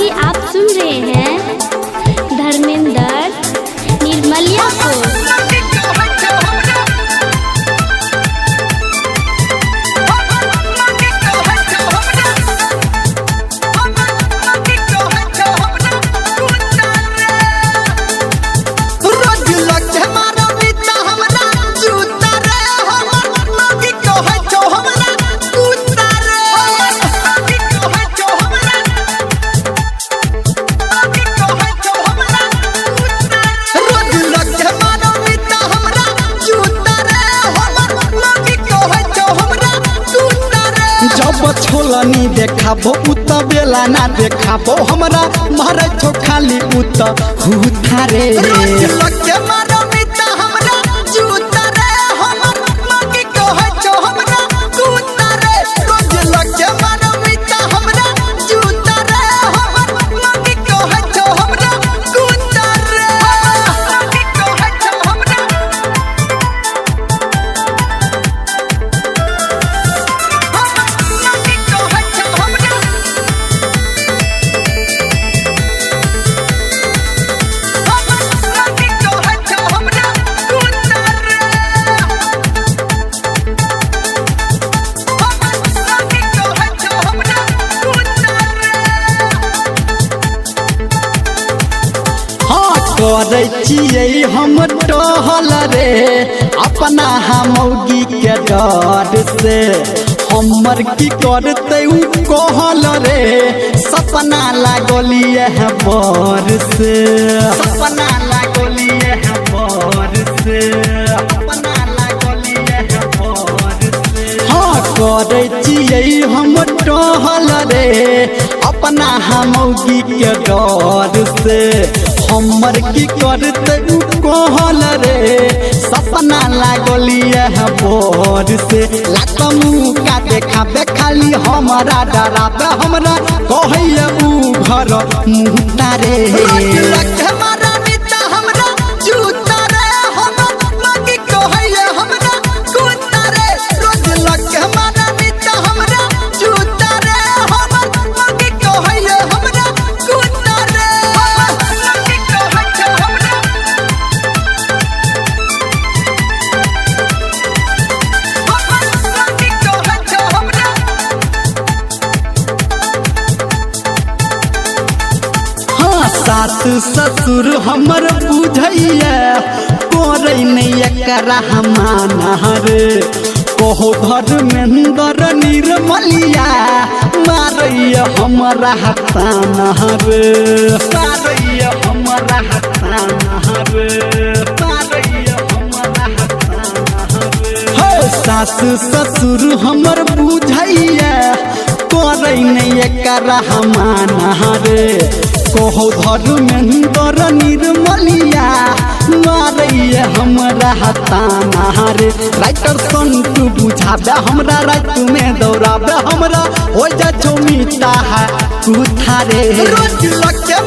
अभी आप सुन रहे हैं धर्मेंद्र निर्मलिया को। छोलनी देखाबो उत बेला ना देखाबो हमरा मारे छो खाली उत हुथा रे लगे मारो मिता हमरा जूता रे हमर मगी कहे छो हमरा कुत्ता रे रोज लगे मारो मिता हमरा जूता रे हमर मगी कहे छो हमरा कुत्ता रे मगी कहे छो हमरा करे छियै हम टहल रे अपना हमौगी के डर से हमर की करते उ कहल रे सपना लागलिए है बर से सपना लागलिए है बर से सपना लागलिए है बर से हाँ करे छियै हम टहल रे अपना हमौगी के डर से हमर की करते उ कहल रे सपना लागलिए है बोर से लाकमू का देखाबे खाली हमरा डराबे हमरा कहैया उ घर मुहता रे हमारा नेता हमरा जूता रे हमर मगी कहैया हमरा कुत्ता रे रोज लग हमारा नेता हमरा जूता रे हमर मगी कहैया हमरा कुत्ता रे सास ससुर हमर बुझैया करे नहीं एकरा हमानहर कहो धर्मेंद्र निर्मलिया मारैया हमरा हतानहर मारैया हमरा हतानहर मारैया हमरा हतानहर सास ससुर हमर बुझैया करे नहीं एकरा हमानहर कहो धर्मेंद्र निर्मलिया मारैया हमरा हतानहर राइटर संतु बुझाबे हमरा रात में दौड़ाबे हमरा हो जा छो मिटा है कुथा रे रोज लगे